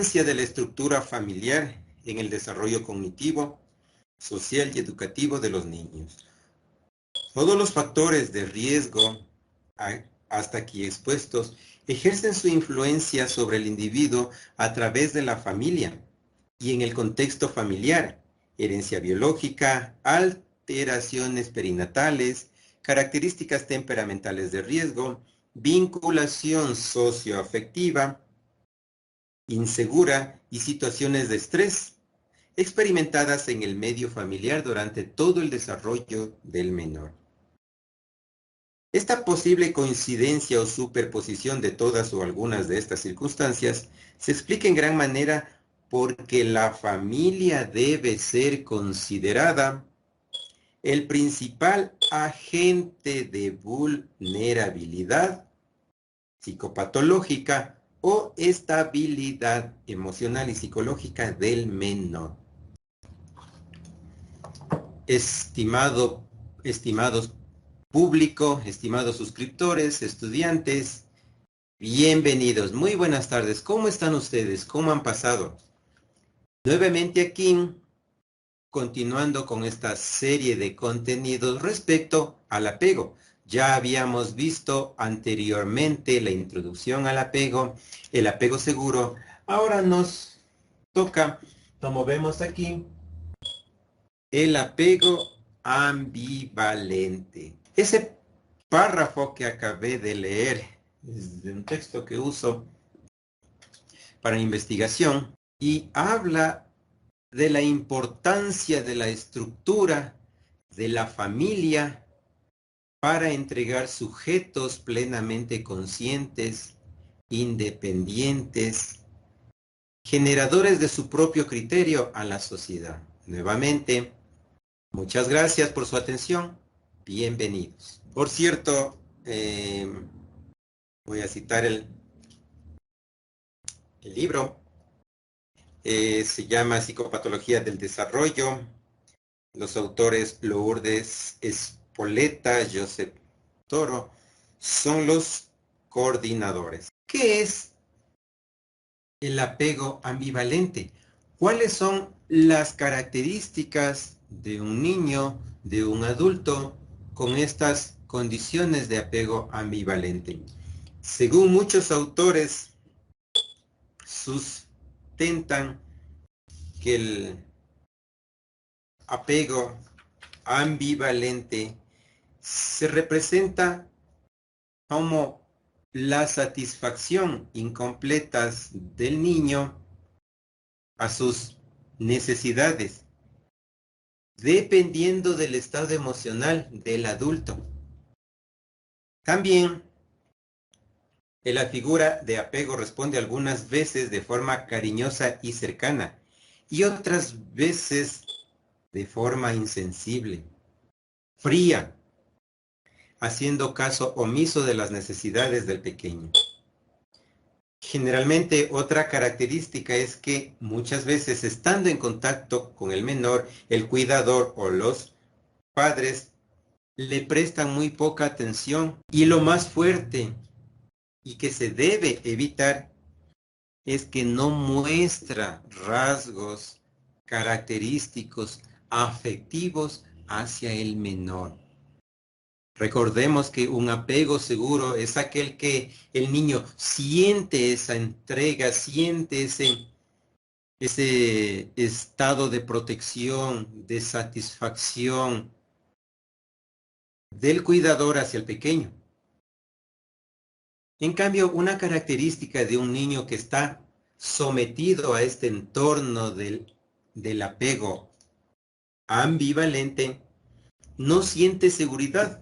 importancia de la estructura familiar en el desarrollo cognitivo, social y educativo de los niños. Todos los factores de riesgo hasta aquí expuestos ejercen su influencia sobre el individuo a través de la familia y en el contexto familiar, herencia biológica, alteraciones perinatales, características temperamentales de riesgo, vinculación socioafectiva, insegura y situaciones de estrés experimentadas en el medio familiar durante todo el desarrollo del menor. Esta posible coincidencia o superposición de todas o algunas de estas circunstancias se explica en gran manera porque la familia debe ser considerada el principal agente de vulnerabilidad psicopatológica o estabilidad emocional y psicológica del menor. Estimados público, estimados suscriptores, estudiantes, bienvenidos, muy buenas tardes. ¿Cómo están ustedes? ¿Cómo han pasado? Nuevamente aquí, continuando con esta serie de contenidos respecto al apego. Ya habíamos visto anteriormente la introducción al apego, el apego seguro. Ahora nos toca, como vemos aquí, el apego ambivalente. Ese párrafo que acabé de leer es de un texto que uso para investigación y habla de la importancia de la estructura de la familia para entregar sujetos plenamente conscientes, independientes, generadores de su propio criterio a la sociedad. Nuevamente, muchas gracias por su atención. Bienvenidos. Por cierto, voy a citar el libro. Se llama Psicopatología del Desarrollo. Los autores Lourdes Espoleta, Joseph Toro, son los coordinadores. ¿Qué es el apego ambivalente? ¿Cuáles son las características de un niño, de un adulto, con estas condiciones de apego ambivalente? Según muchos autores, sustentan que el apego ambivalente se representa como la satisfacción incompleta del niño a sus necesidades, dependiendo del estado emocional del adulto. También la figura de apego responde algunas veces de forma cariñosa y cercana, y otras veces de forma insensible, fría, haciendo caso omiso de las necesidades del pequeño. Generalmente, otra característica es que muchas veces, estando en contacto con el menor, el cuidador o los padres le prestan muy poca atención, y lo más fuerte y que se debe evitar es que no muestra rasgos característicos afectivos hacia el menor. Recordemos que un apego seguro es aquel que el niño siente esa entrega, siente ese estado de protección, de satisfacción del cuidador hacia el pequeño. En cambio, una característica de un niño que está sometido a este entorno del apego ambivalente, no siente seguridad,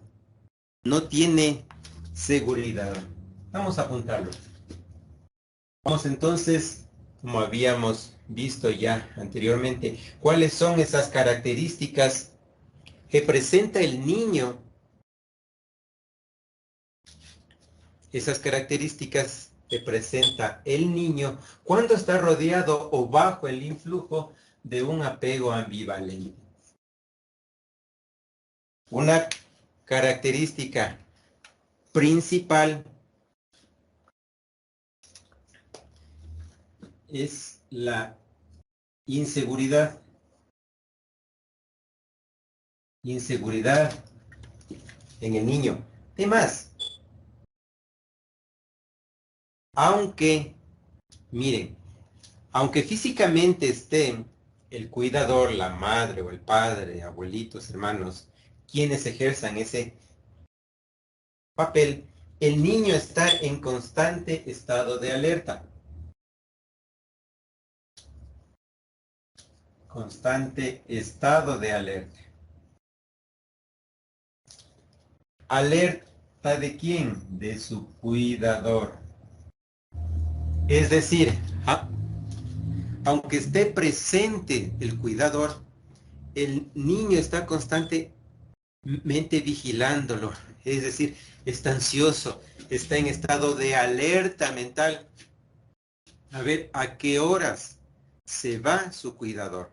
no tiene seguridad. Vamos a apuntarlo. Vamos entonces, como habíamos visto ya anteriormente, cuáles son esas características que presenta el niño. Esas características que presenta el niño cuando está rodeado o bajo el influjo de un apego ambivalente. Una característica principal es la inseguridad. Inseguridad en el niño. Además, aunque, miren, aunque físicamente estén el cuidador, la madre o el padre, abuelitos, hermanos, quienes ejerzan ese papel, el niño está en constante estado de alerta. Constante estado de alerta. ¿Alerta de quién? De su cuidador. Es decir, aunque esté presente el cuidador, el niño está constantemente vigilándolo. Es decir, está ansioso, está en estado de alerta mental. A ver, ¿a qué horas se va su cuidador?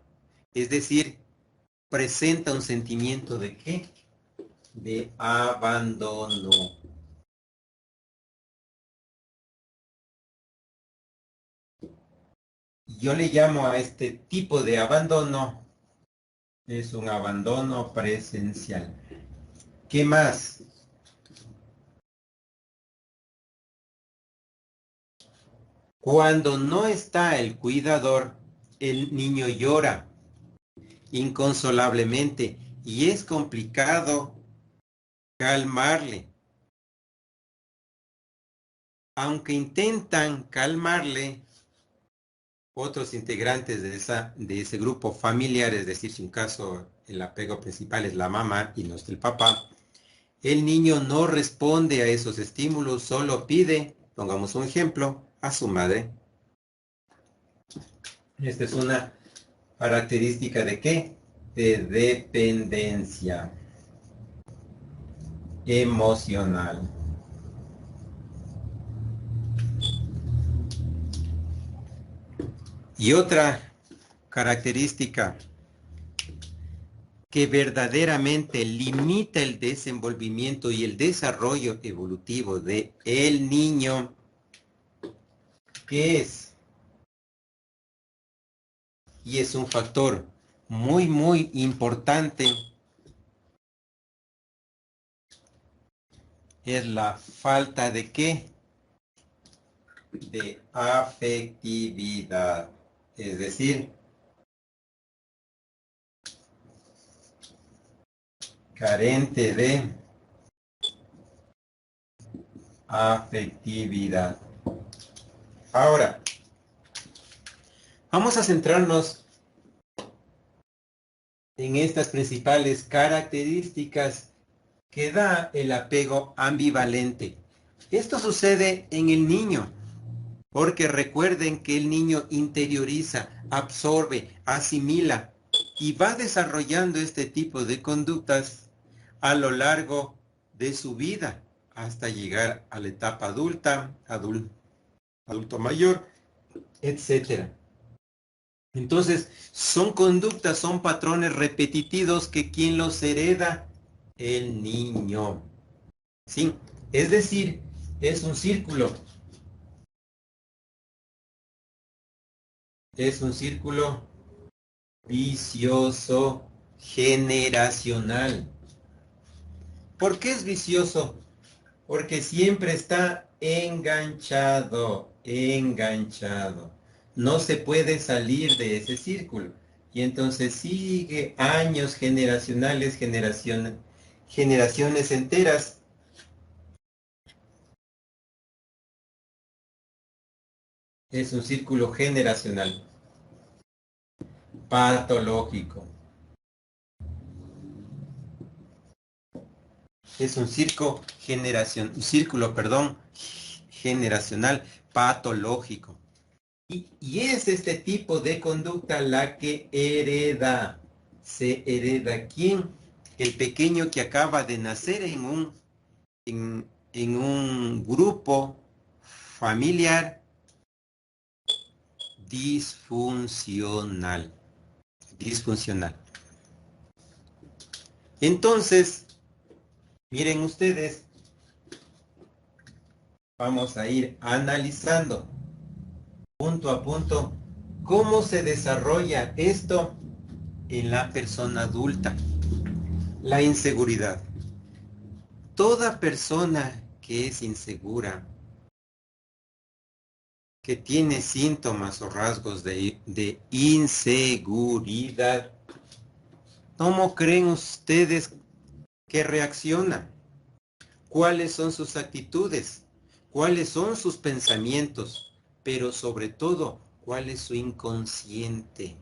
Es decir, presenta un sentimiento de ¿qué? De abandono. Yo le llamo a este tipo de abandono, es un abandono presencial. ¿Qué más? Cuando no está el cuidador, el niño llora inconsolablemente y es complicado calmarle. Aunque intentan calmarle, otros integrantes de ese grupo familiar, es decir, si un caso el apego principal es la mamá y no es el papá, el niño no responde a esos estímulos, solo pide, pongamos un ejemplo, a su madre. Esta es una característica de ¿qué? De dependencia emocional. Y otra característica que verdaderamente limita el desenvolvimiento y el desarrollo evolutivo de el niño, ¿qué es? Y es un factor muy importante, es la falta de ¿qué? De afectividad, es decir, carente de afectividad. Ahora, vamos a centrarnos en estas principales características que da el apego ambivalente. Esto sucede en el niño, porque recuerden que el niño interioriza, absorbe, asimila y va desarrollando este tipo de conductas a lo largo de su vida hasta llegar a la etapa adulta, adulto mayor, etcétera. Entonces, son conductas, son patrones repetitivos que quien los hereda, el niño. ¿Sí? Es decir, es un círculo. Es un círculo vicioso generacional. ¿Por qué es vicioso? Porque siempre está enganchado. No se puede salir de ese círculo. Y entonces sigue años generacionales, generaciones enteras. Es un círculo generacional, patológico. Es un círculo, generacional patológico. Y es este tipo de conducta la que hereda. Se hereda ¿quién? El pequeño que acaba de nacer en un grupo familiar disfuncional. Disfuncional. Entonces, miren ustedes, vamos a ir analizando punto a punto ¿Cómo se desarrolla esto en la persona adulta? La inseguridad. Toda persona que es insegura, que tiene síntomas o rasgos de inseguridad, ¿cómo creen ustedes que reacciona? ¿Cuáles son sus actitudes? ¿Cuáles son sus pensamientos? Pero sobre todo, ¿cuál es su inconsciente?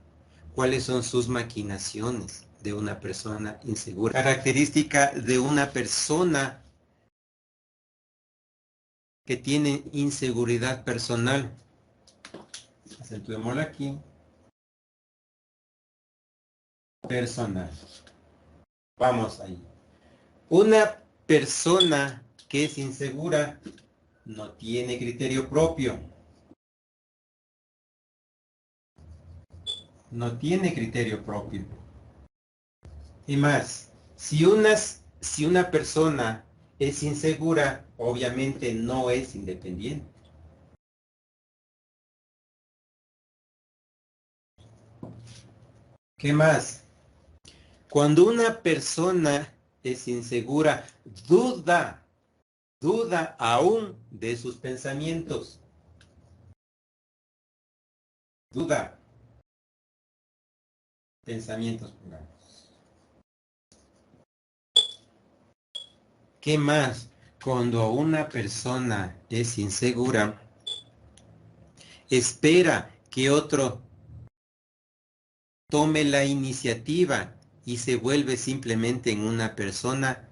¿Cuáles son sus maquinaciones de una persona insegura? Característica de una persona que tiene inseguridad personal. Acentuémoslo aquí. Personal. Vamos ahí. Una persona que es insegura no tiene criterio propio. No tiene criterio propio. Y más, si una persona es insegura, obviamente no es independiente. ¿Qué más? Cuando una persona es insegura, duda aún de sus pensamientos. Duda. Pensamientos, pongamos. ¿Qué más? Cuando una persona es insegura, espera que otro tome la iniciativa y se vuelve simplemente en una persona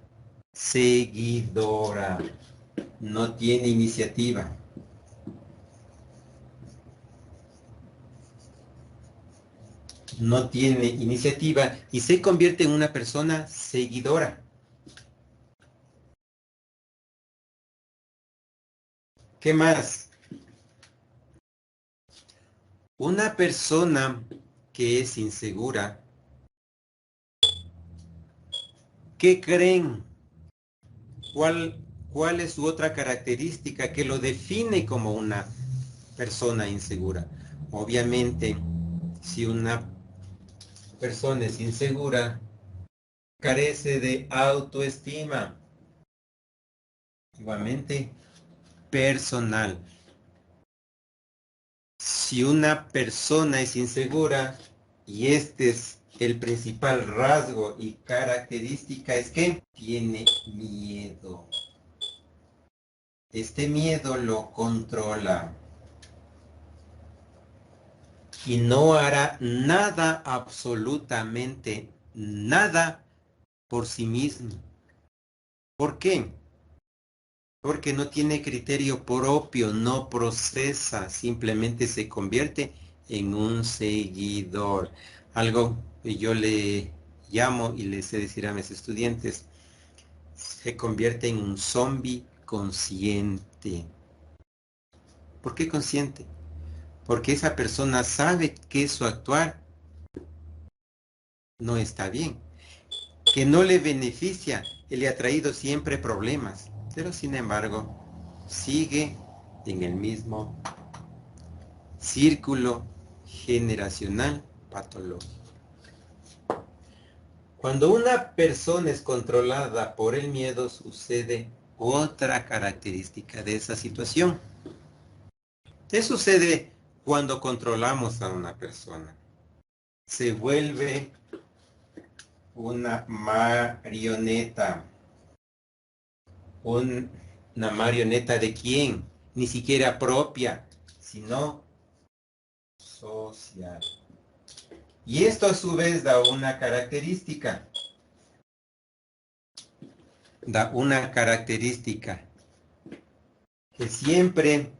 seguidora. No tiene iniciativa. No tiene iniciativa y se convierte en una persona seguidora. ¿Qué más? Una persona que es insegura, ¿qué creen? ¿Cuál es su otra característica que lo define como una persona insegura? Obviamente, si una persona es insegura, carece de autoestima. Igualmente, personal. Si una persona es insegura, y este es el principal rasgo y característica, es que tiene miedo. Este miedo lo controla y no hará nada, absolutamente nada por sí mismo. ¿Por qué? Porque no tiene criterio propio, no procesa, simplemente se convierte en un seguidor. Algo que yo le llamo y le sé decir a mis estudiantes, se convierte en un zombie consciente. ¿Por qué consciente? Porque esa persona sabe que su actuar no está bien, que no le beneficia y le ha traído siempre problemas, pero sin embargo sigue en el mismo círculo generacional patológico. Cuando una persona es controlada por el miedo, sucede otra característica de esa situación. ¿Qué sucede cuando controlamos a una persona? Se vuelve una marioneta. ¿Una marioneta de quién? Ni siquiera propia, sino social. Y esto a su vez da una característica. Da una característica que siempre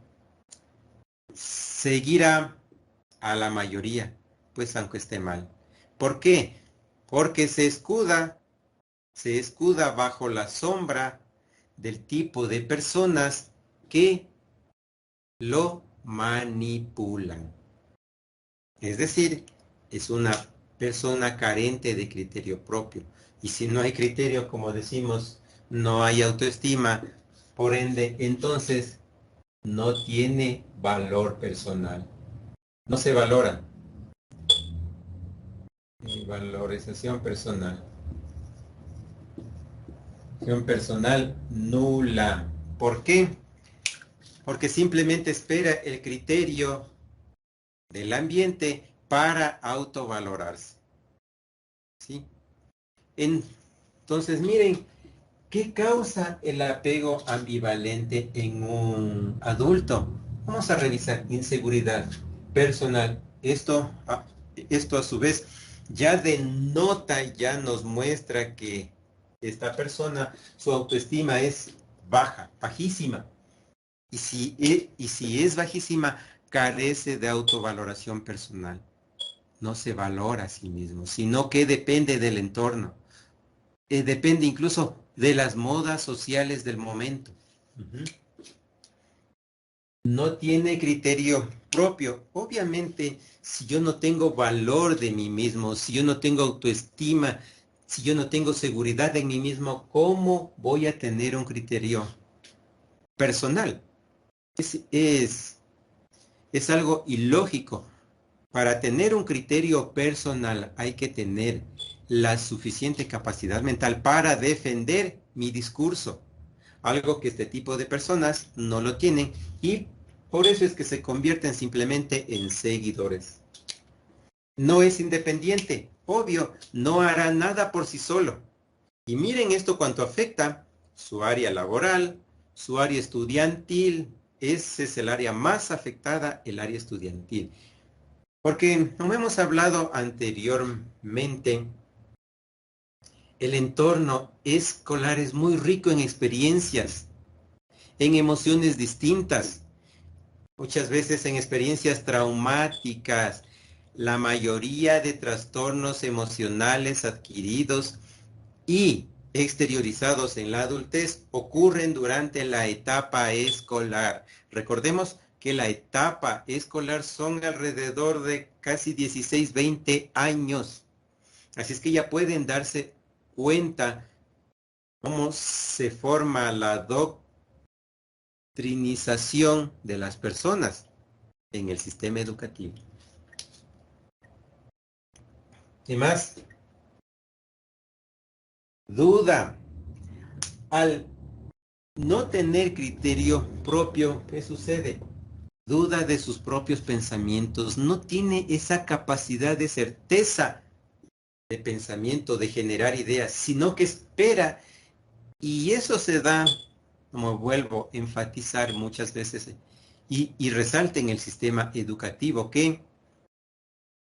seguirá a la mayoría, pues aunque esté mal. ¿Por qué? Porque se escuda bajo la sombra del tipo de personas que lo manipulan. Es decir, es una persona carente de criterio propio. Y si no hay criterio, como decimos, no hay autoestima, por ende, entonces no tiene valor personal. no se valora. Valorización personal. Valorización personal nula. ¿Por qué? Porque simplemente espera el criterio del ambiente para autovalorarse. ¿Sí? Entonces, miren, ¿qué causa el apego ambivalente en un adulto? Vamos a revisar inseguridad personal. Esto a su vez ya denota, ya nos muestra que esta persona, su autoestima es baja, bajísima. Y si es bajísima, carece de autovaloración personal. No se valora a sí mismo, sino que depende del entorno. Depende incluso de las modas sociales del momento. Ujú. No tiene criterio propio. Obviamente, si yo no tengo valor de mí mismo, si yo no tengo autoestima, si yo no tengo seguridad en mí mismo, ¿cómo voy a tener un criterio personal? Es algo ilógico. Para tener un criterio personal hay que tener la suficiente capacidad mental para defender mi discurso, algo que este tipo de personas no lo tienen y por eso es que se convierten simplemente en seguidores. No es independiente, obvio, no hará nada por sí solo. Y miren esto cuánto afecta su área laboral, su área estudiantil. Ese es el área más afectada, el área estudiantil. Porque, como hemos hablado anteriormente, el entorno escolar es muy rico en experiencias, en emociones distintas, muchas veces en experiencias traumáticas. La mayoría de trastornos emocionales adquiridos y exteriorizados en la adultez ocurren durante la etapa escolar. Recordemos que la etapa escolar son alrededor de casi 16, 20 años. Así es que ya pueden darse cuenta cómo se forma la doctrinización de las personas en el sistema educativo. ¿Qué más? Duda. Al no tener criterio propio, ¿qué sucede? Duda de sus propios pensamientos, no tiene esa capacidad de certeza de pensamiento, de generar ideas, sino que espera, y eso se da, como vuelvo a enfatizar muchas veces, y resalta en el sistema educativo, que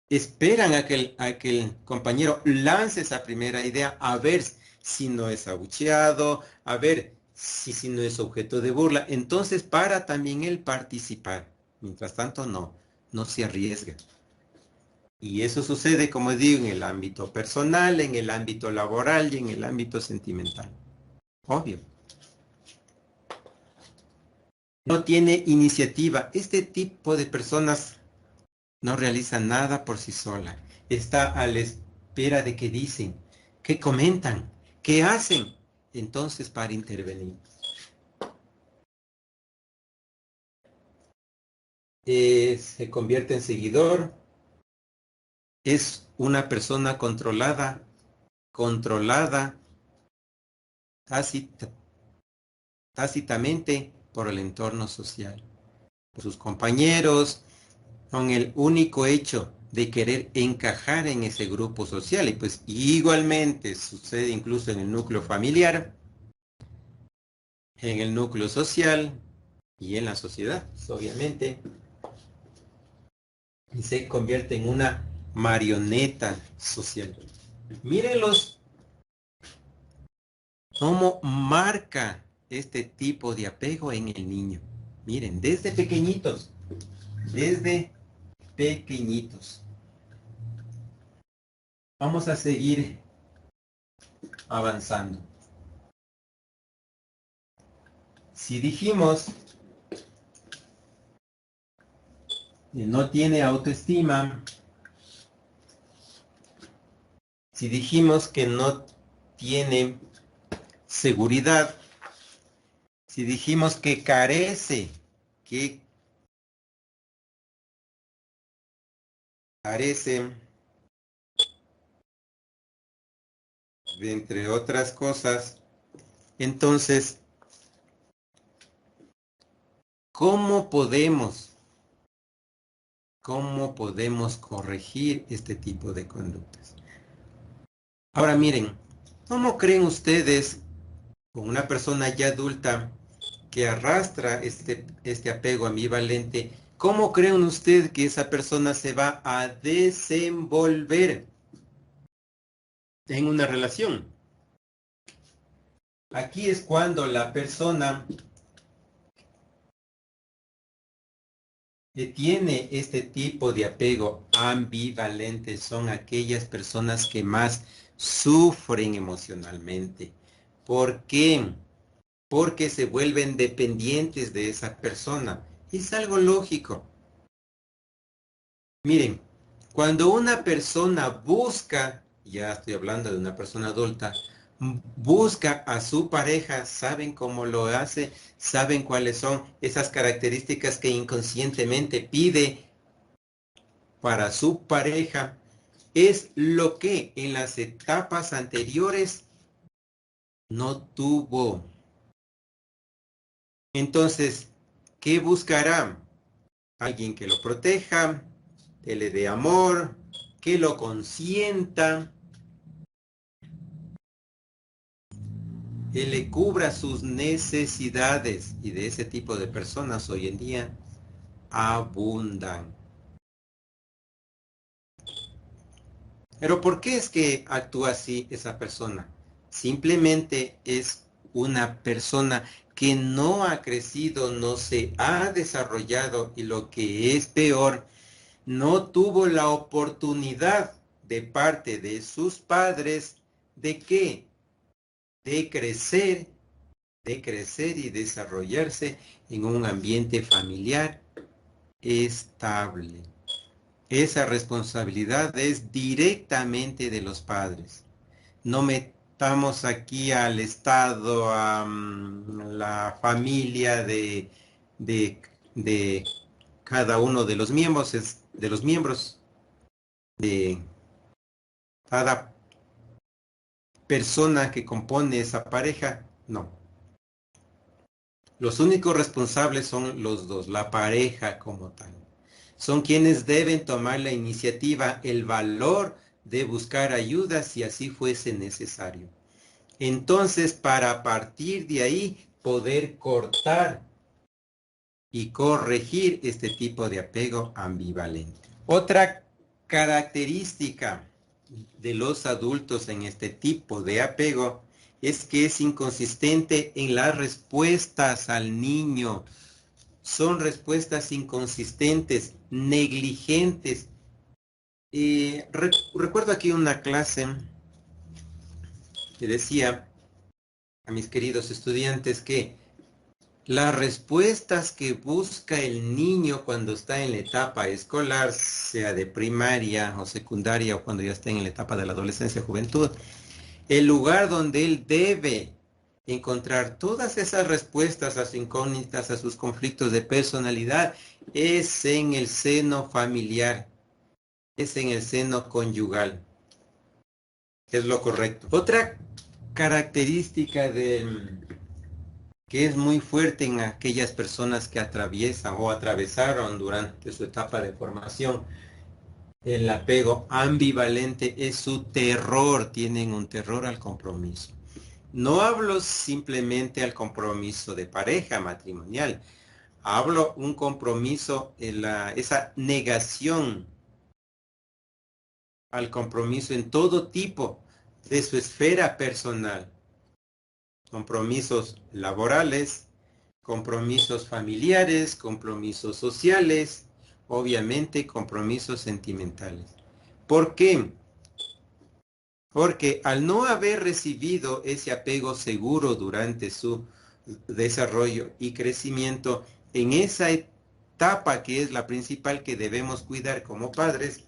esperan a que el compañero lance esa primera idea, a ver si no es abucheado, a ver si no es objeto de burla. Entonces, para también él participar. Mientras tanto, no se arriesga. Y eso sucede, como digo, en el ámbito personal, en el ámbito laboral y en el ámbito sentimental. Obvio. No tiene iniciativa. Este tipo de personas no realiza nada por sí sola. Está a la espera de que dicen, que comentan, que hacen. Entonces, para intervenir. Se convierte en seguidor. Es una persona controlada tácita, tácitamente por el entorno social, por sus compañeros, con el único hecho de querer encajar en ese grupo social. Y pues igualmente sucede incluso en el núcleo familiar, en el núcleo social y en la sociedad, pues, obviamente. Y se convierte en una marioneta social. Mírenlos cómo marca este tipo de apego en el niño. Miren, desde pequeñitos, desde pequeñitos. Vamos a seguir avanzando. Si dijimos que no tiene autoestima, si dijimos que no tiene seguridad, si dijimos que carece, que Parece, entre otras cosas, entonces, ¿cómo podemos corregir este tipo de conductas? Ahora miren, ¿cómo creen ustedes con una persona ya adulta que arrastra este apego ambivalente? ¿Cómo creen ustedes que esa persona se va a desenvolver en una relación? Aquí es cuando la persona que tiene este tipo de apego ambivalente son aquellas personas que más sufren emocionalmente. ¿Por qué? Porque se vuelven dependientes de esa persona. Es algo lógico. Miren, cuando una persona busca, ya estoy hablando de una persona adulta, busca a su pareja, saben cómo lo hace, saben cuáles son esas características que inconscientemente pide para su pareja, es lo que en las etapas anteriores no tuvo. Entonces, ¿qué buscará? Alguien que lo proteja, que le dé amor, que lo consienta, que le cubra sus necesidades. Y de ese tipo de personas hoy en día abundan. Pero ¿por qué es que actúa así esa persona? Simplemente es una persona que no ha crecido, no se ha desarrollado y lo que es peor, no tuvo la oportunidad de parte de sus padres de qué? De crecer, y desarrollarse en un ambiente familiar estable. Esa responsabilidad es directamente de los padres. No metamos aquí al Estado, a la familia de, de cada uno de los miembros, de cada persona que compone esa pareja. No. Los únicos responsables son los dos, la pareja como tal. Son quienes deben tomar la iniciativa, el valor de buscar ayuda si así fuese necesario. Entonces, para partir de ahí, poder cortar y corregir este tipo de apego ambivalente. Otra característica de los adultos en este tipo de apego es que es inconsistente en las respuestas al niño. Son respuestas inconsistentes, negligentes. Recuerdo aquí una clase que decía a mis queridos estudiantes que las respuestas que busca el niño cuando está en la etapa escolar, sea de primaria o secundaria o cuando ya está en la etapa de la adolescencia, juventud, el lugar donde él debe encontrar todas esas respuestas a sus incógnitas, a sus conflictos de personalidad, es en el seno familiar, es en el seno conyugal. Es lo correcto. Otra característica que es muy fuerte en aquellas personas que atraviesan o atravesaron durante su etapa de formación el apego ambivalente es su terror, tienen un terror al compromiso. No hablo simplemente al compromiso de pareja matrimonial, hablo un compromiso, esa negación al compromiso en todo tipo de su esfera personal, compromisos laborales, compromisos familiares, compromisos sociales, obviamente compromisos sentimentales. ¿Por qué? Porque al no haber recibido ese apego seguro durante su desarrollo y crecimiento, en esa etapa que es la principal que debemos cuidar como padres,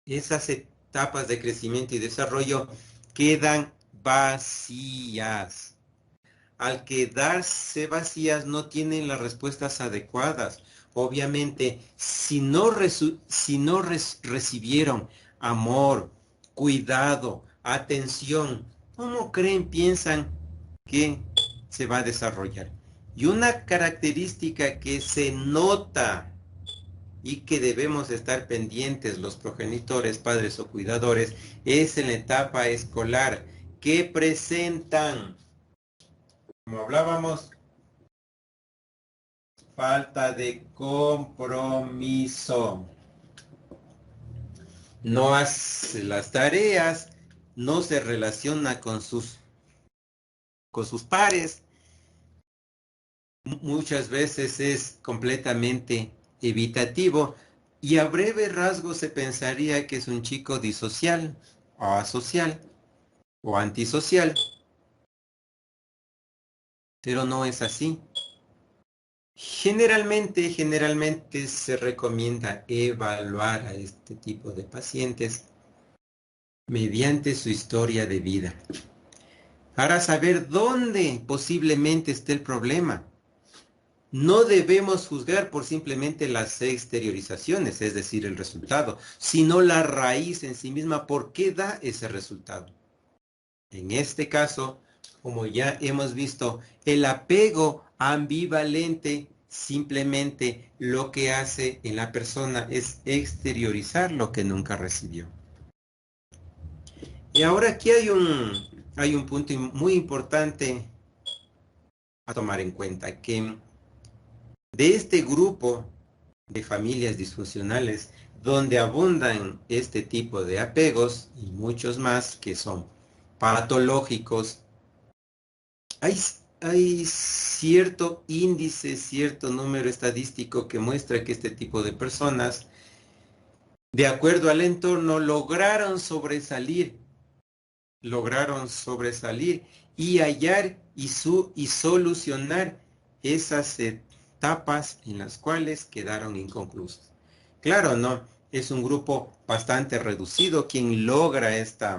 esas etapas de crecimiento y desarrollo quedan vacías. Al quedarse vacías no tienen las respuestas adecuadas. Obviamente, si no recibieron amor, cuidado, atención, ¿cómo creen, piensan que se va a desarrollar? Y una característica que se nota y que debemos estar pendientes los progenitores, padres o cuidadores, es en la etapa escolar, que presentan, como hablábamos, falta de compromiso. No hace las tareas, no se relaciona con sus pares. Muchas veces es completamente evitativo y a breve rasgo se pensaría que es un chico disocial o asocial o antisocial, pero no es así. Generalmente se recomienda evaluar a este tipo de pacientes mediante su historia de vida para saber dónde posiblemente esté el problema. No debemos juzgar por simplemente las exteriorizaciones, es decir, el resultado, sino la raíz en sí misma, ¿por qué da ese resultado? En este caso, como ya hemos visto, el apego ambivalente simplemente lo que hace en la persona es exteriorizar lo que nunca recibió. Y ahora aquí hay un punto muy importante a tomar en cuenta, que de este grupo de familias disfuncionales donde abundan este tipo de apegos y muchos más que son patológicos, hay, hay cierto índice, cierto número estadístico que muestra que este tipo de personas, de acuerdo al entorno, lograron sobresalir y hallar y solucionar esas etapas en las cuales quedaron inconclusas. Claro, no, es un grupo bastante reducido quien logra este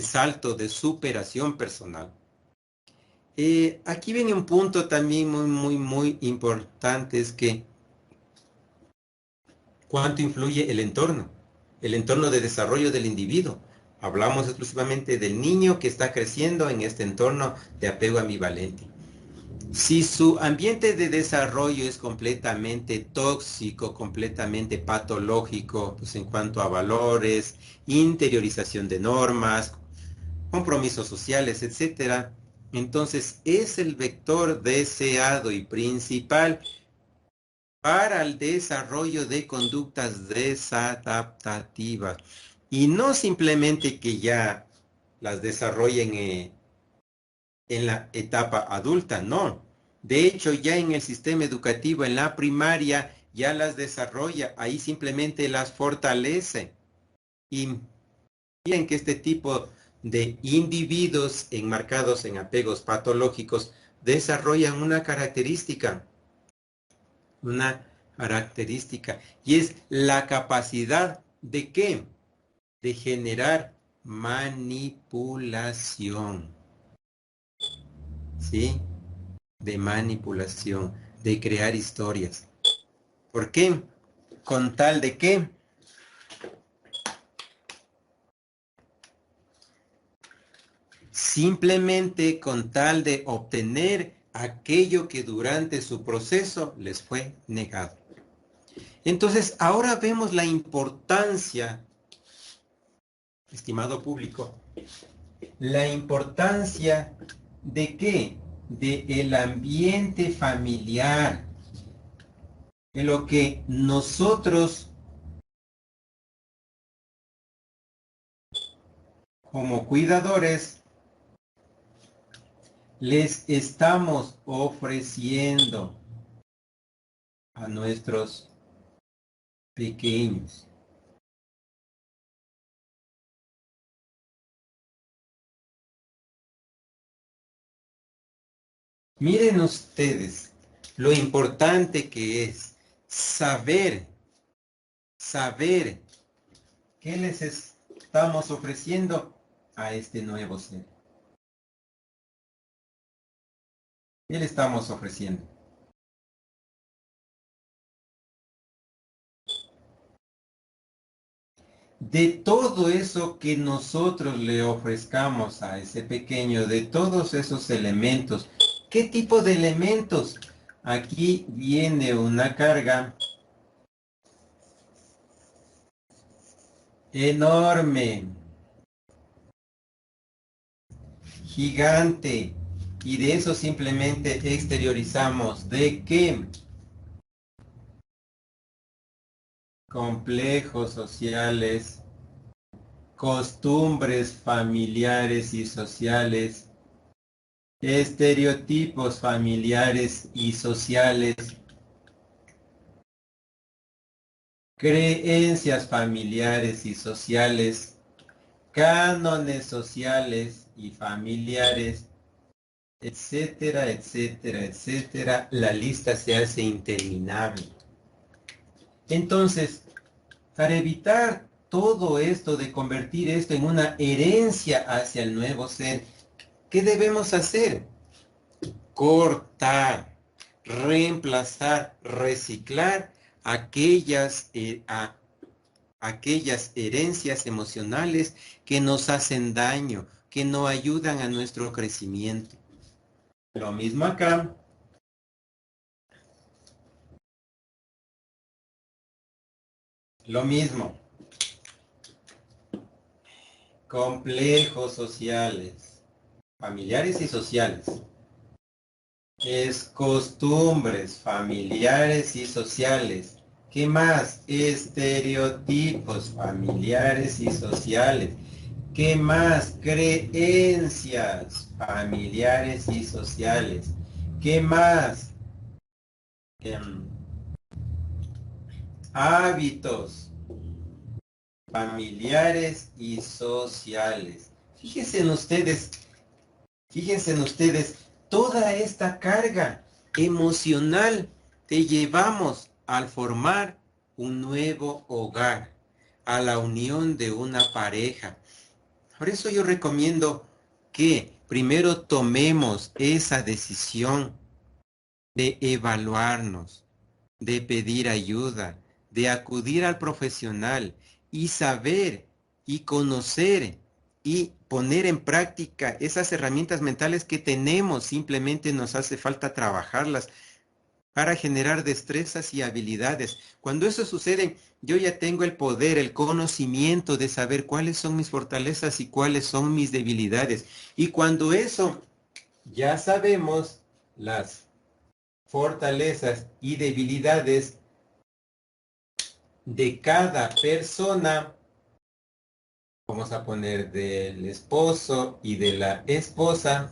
salto de superación personal. Aquí viene un punto también muy importante, es que cuánto influye el entorno de desarrollo del individuo. Hablamos exclusivamente del niño que está creciendo en este entorno de apego ambivalente. Si su ambiente de desarrollo es completamente tóxico, completamente patológico, pues en cuanto a valores, interiorización de normas, compromisos sociales, etcétera, entonces es el vector deseado y principal para el desarrollo de conductas desadaptativas. Y no simplemente que ya las desarrollen en la etapa adulta, no. De hecho, ya en el sistema educativo, en la primaria, ya las desarrolla, ahí simplemente las fortalece. Y miren que este tipo de individuos enmarcados en apegos patológicos desarrollan una característica, y es la capacidad de ¿qué? De generar manipulación, ¿sí? De manipulación, de crear historias. ¿Por qué? Con tal de qué? Simplemente con tal de obtener aquello que durante su proceso les fue negado. Entonces, ahora vemos la importancia, estimado público, la importancia de qué? De el ambiente familiar, de lo que nosotros como cuidadores les estamos ofreciendo a nuestros pequeños. Miren ustedes lo importante que es saber qué les estamos ofreciendo a este nuevo ser. ¿Qué le estamos ofreciendo? de todo eso que nosotros le ofrezcamos a ese pequeño, de todos esos elementos. ¿Qué tipo de elementos? Aquí viene una carga enorme, gigante, y de eso simplemente exteriorizamos. ¿De qué? Complejos sociales, costumbres familiares y sociales, estereotipos familiares y sociales, creencias familiares y sociales, cánones sociales y familiares, etcétera, etcétera, etcétera. La lista se hace interminable. Entonces, para evitar todo esto de convertir esto en una herencia hacia el nuevo ser, ¿qué debemos hacer? Cortar, reemplazar, reciclar aquellas herencias emocionales que nos hacen daño, que no ayudan a nuestro crecimiento. Lo mismo acá. Lo mismo. Complejos sociales, familiares y sociales. Es costumbres familiares y sociales. ¿Qué más? Estereotipos familiares y sociales. ¿Qué más? Creencias familiares y sociales. ¿Qué más? Em, Hábitos familiares y sociales. Fíjense en ustedes, toda esta carga emocional que llevamos al formar un nuevo hogar, a la unión de una pareja. Por eso yo recomiendo que primero tomemos esa decisión de evaluarnos, de pedir ayuda, de acudir al profesional y saber y conocer y poner en práctica esas herramientas mentales que tenemos. Simplemente nos hace falta trabajarlas para generar destrezas y habilidades. Cuando eso sucede, yo ya tengo el poder, el conocimiento de saber cuáles son mis fortalezas y cuáles son mis debilidades. Y cuando eso ya sabemos, las fortalezas y debilidades de cada persona, vamos a poner del esposo y de la esposa,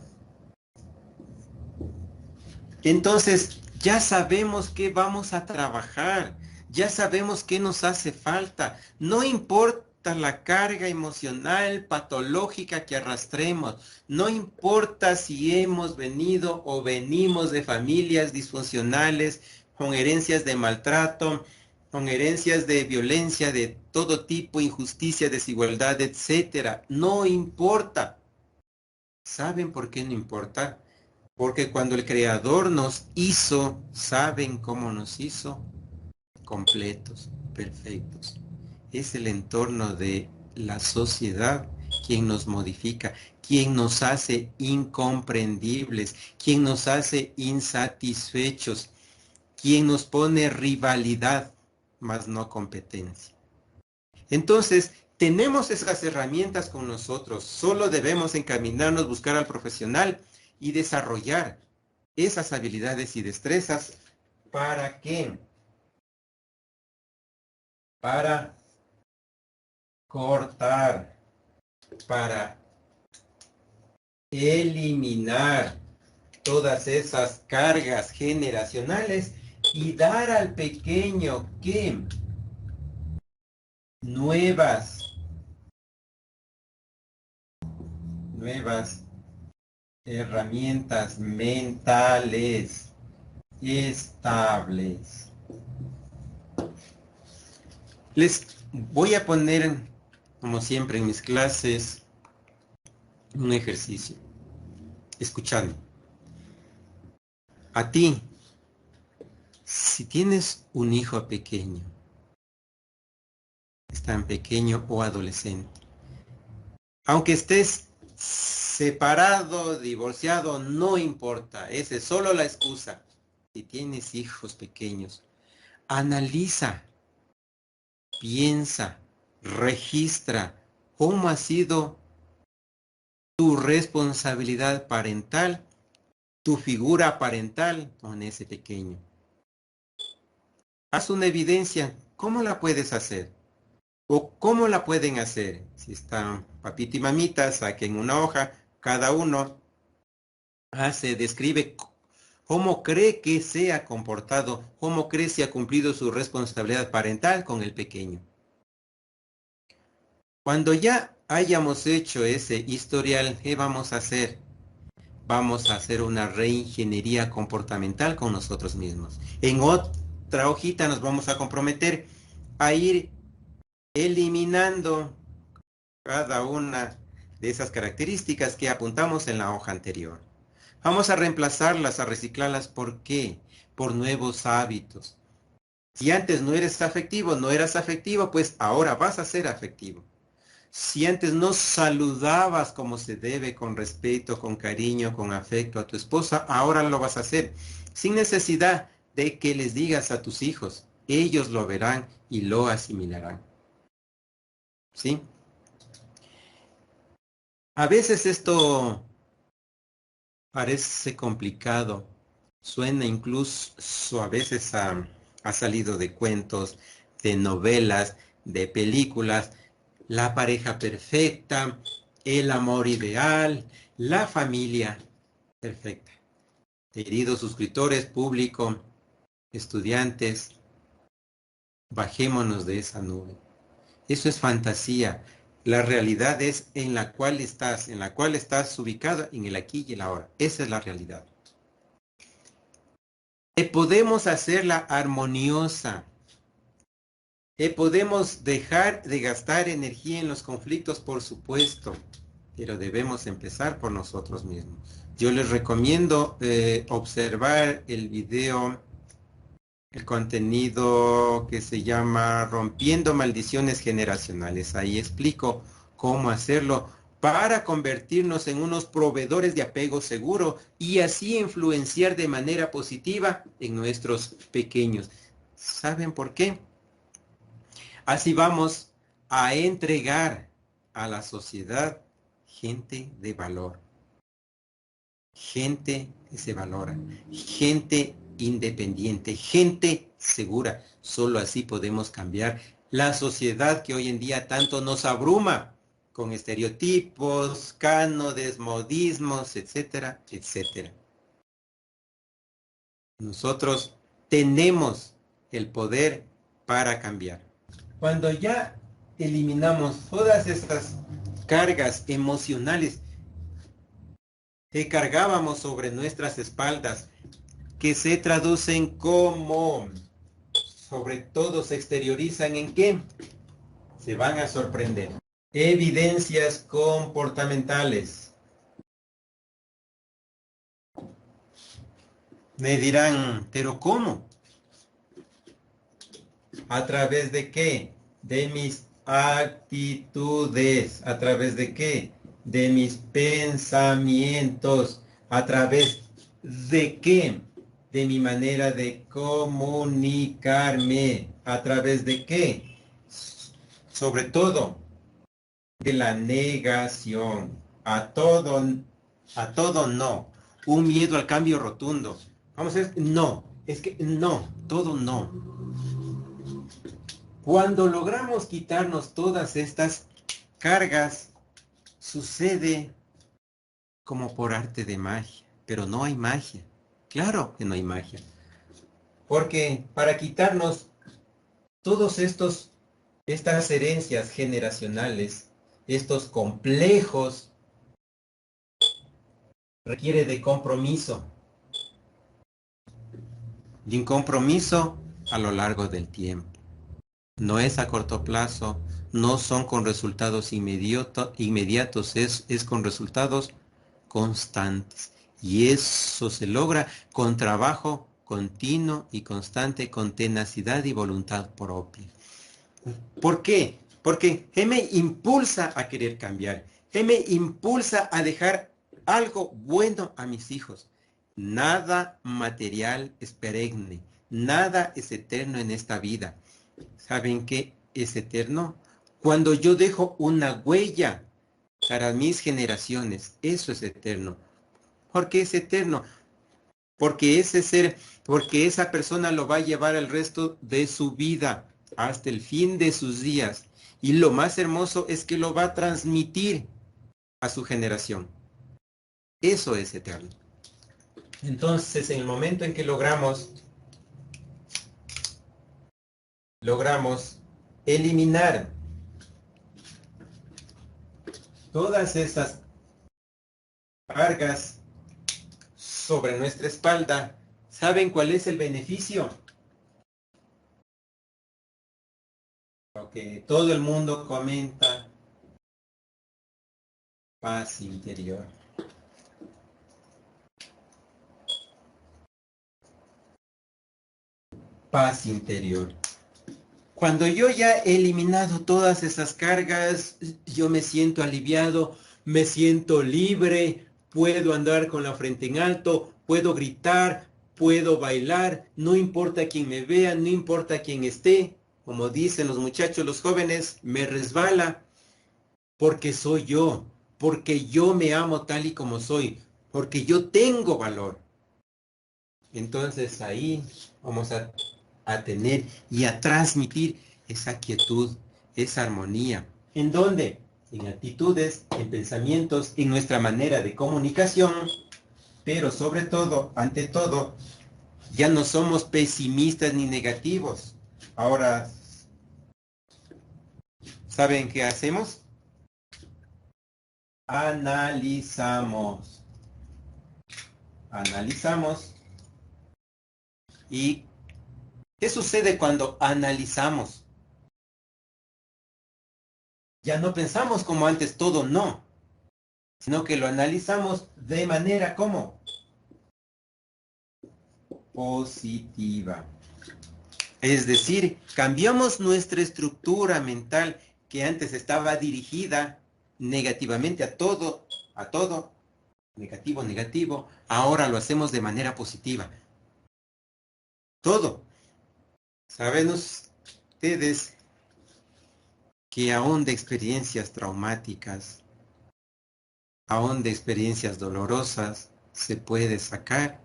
entonces ya sabemos qué vamos a trabajar, ya sabemos qué nos hace falta, no importa la carga emocional patológica que arrastremos, no importa si hemos venido o venimos de familias disfuncionales con herencias de maltrato, con herencias de violencia de todo tipo, injusticia, desigualdad, etcétera. No importa. ¿Saben por qué no importa? Porque cuando el Creador nos hizo, ¿saben cómo nos hizo? Completos, perfectos. Es el entorno de la sociedad quien nos modifica, quien nos hace incomprendibles, quien nos hace insatisfechos, quien nos pone rivalidad, más no competencia. Entonces, tenemos esas herramientas con nosotros, solo debemos encaminarnos, buscar al profesional y desarrollar esas habilidades y destrezas. ¿Para qué? Para cortar, para eliminar todas esas cargas generacionales y dar al pequeño que nuevas herramientas mentales estables. Les voy a poner, como siempre en mis clases, un ejercicio. Escuchando. A ti, si tienes un hijo pequeño, es tan pequeño o adolescente. Aunque estés separado, divorciado, no importa. Esa es solo la excusa. Si tienes hijos pequeños, analiza, piensa, registra cómo ha sido tu responsabilidad parental, tu figura parental con ese pequeño. Haz una evidencia. ¿Cómo la puedes hacer? ¿O cómo la pueden hacer? Si están papita y mamita, saquen una hoja, cada uno describe cómo cree que se ha comportado, cómo cree se ha cumplido su responsabilidad parental con el pequeño. Cuando ya hayamos hecho ese historial, ¿qué vamos a hacer? Vamos a hacer una reingeniería comportamental con nosotros mismos. En otra hojita nos vamos a comprometer a ir eliminando cada una de esas características que apuntamos en la hoja anterior. Vamos a reemplazarlas, a reciclarlas. ¿Por qué? Por nuevos hábitos. Si antes no eres afectivo, no eras afectivo, pues ahora vas a ser afectivo. Si antes no saludabas como se debe, con respeto, con cariño, con afecto a tu esposa, ahora lo vas a hacer. Sin necesidad de que les digas a tus hijos. Ellos lo verán y lo asimilarán. ¿Sí? A veces esto parece complicado. Suena incluso a veces ha salido de cuentos, de novelas, de películas. La pareja perfecta, el amor ideal, la familia perfecta. Queridos suscriptores, público, estudiantes, bajémonos de esa nube. Eso es fantasía. La realidad es en la cual estás ubicado en el aquí y el ahora. Esa es la realidad. Podemos hacerla armoniosa. Podemos dejar de gastar energía en los conflictos, por supuesto, pero debemos empezar por nosotros mismos. Yo les recomiendo observar el video, el contenido que se llama Rompiendo Maldiciones Generacionales. Ahí explico cómo hacerlo para convertirnos en unos proveedores de apego seguro y así influenciar de manera positiva en nuestros pequeños. ¿Saben por qué? Así vamos a entregar a la sociedad gente de valor, gente que se valora, gente independiente, gente segura. Solo así podemos cambiar la sociedad que hoy en día tanto nos abruma con estereotipos, cánones, modismos, etcétera, etcétera. Nosotros tenemos el poder para cambiar. Cuando ya eliminamos todas estas cargas emocionales que cargábamos sobre nuestras espaldas, que se traducen como, sobre todo se exteriorizan en qué, se van a sorprender. Evidencias comportamentales. Me dirán, ¿pero cómo? ¿A través de qué? De mis actitudes. ¿A través de qué? De mis pensamientos. ¿A través de qué? De mi manera de comunicarme. ¿A través de qué? Sobre todo, de la negación. A todo no. Un miedo al cambio rotundo. Vamos a ver, no. Es que no, todo no. Cuando logramos quitarnos todas estas cargas, sucede como por arte de magia, pero no hay magia. Claro que no hay magia. Porque para quitarnos todos estas herencias generacionales, estos complejos, requiere de compromiso. Y un compromiso a lo largo del tiempo. No es a corto plazo, no son con resultados inmediatos, es con resultados constantes. Y eso se logra con trabajo continuo y constante, con tenacidad y voluntad propia. ¿Por qué? Porque Él me impulsa a querer cambiar. Él me impulsa a dejar algo bueno a mis hijos. Nada material es perenne. Nada es eterno en esta vida. ¿Saben qué es eterno? Cuando yo dejo una huella para mis generaciones, eso es eterno. ¿Por qué es eterno? Porque ese ser, porque esa persona lo va a llevar el resto de su vida, hasta el fin de sus días. Y lo más hermoso es que lo va a transmitir a su generación. Eso es eterno. Entonces, en el momento en que logramos eliminar todas esas cargas sobre nuestra espalda, ¿saben cuál es el beneficio? Lo que todo el mundo comenta, paz interior. Paz interior. Cuando yo ya he eliminado todas esas cargas, yo me siento aliviado, me siento libre, puedo andar con la frente en alto, puedo gritar, puedo bailar, no importa quién me vea, no importa quién esté. Como dicen los muchachos, los jóvenes, me resbala porque soy yo, porque yo me amo tal y como soy, porque yo tengo valor. Entonces ahí vamos a tener y a transmitir esa quietud, esa armonía. ¿En dónde? En actitudes, en pensamientos, en nuestra manera de comunicación, pero sobre todo, ante todo, ya no somos pesimistas ni negativos. Ahora, ¿saben qué hacemos? Analizamos. Analizamos. ¿Y qué sucede cuando analizamos? Ya no pensamos como antes todo, no, sino que lo analizamos de manera como positiva. Es decir, cambiamos nuestra estructura mental que antes estaba dirigida negativamente a todo, negativo, negativo, ahora lo hacemos de manera positiva. Todo. ¿Saben ustedes que aún de experiencias traumáticas, aún de experiencias dolorosas, se puede sacar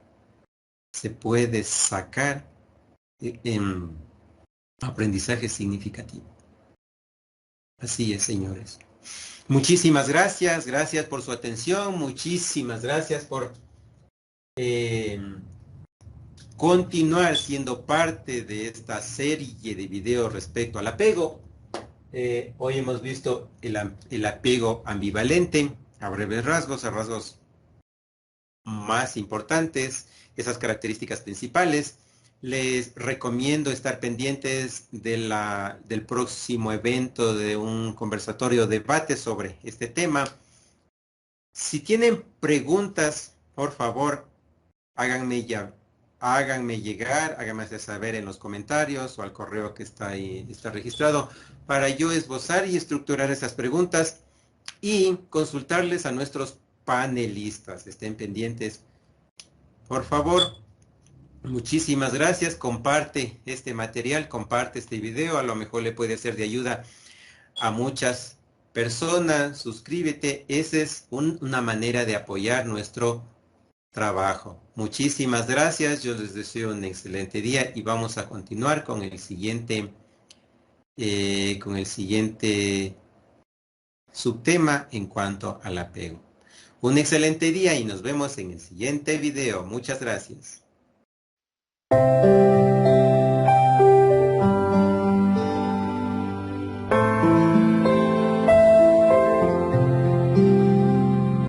aprendizaje significativo? Así es, señores. Muchísimas gracias, gracias por su atención, muchísimas gracias por continuar siendo parte de esta serie de videos respecto al apego. Hoy hemos visto el apego ambivalente, a breves rasgos, a rasgos más importantes, esas características principales. Les recomiendo estar pendientes del próximo evento de un conversatorio debate sobre este tema. Si tienen preguntas, por favor, háganme llegar, háganme saber en los comentarios o al correo que está ahí, está registrado, para yo esbozar y estructurar esas preguntas y consultarles a nuestros panelistas. Estén pendientes, por favor. Muchísimas gracias. Comparte este material, comparte este video. A lo mejor le puede ser de ayuda a muchas personas. Suscríbete. Esa es una manera de apoyar nuestro trabajo. Muchísimas gracias. Yo les deseo un excelente día y vamos a continuar con el siguiente subtema en cuanto al apego. Un excelente día y nos vemos en el siguiente video. Muchas gracias.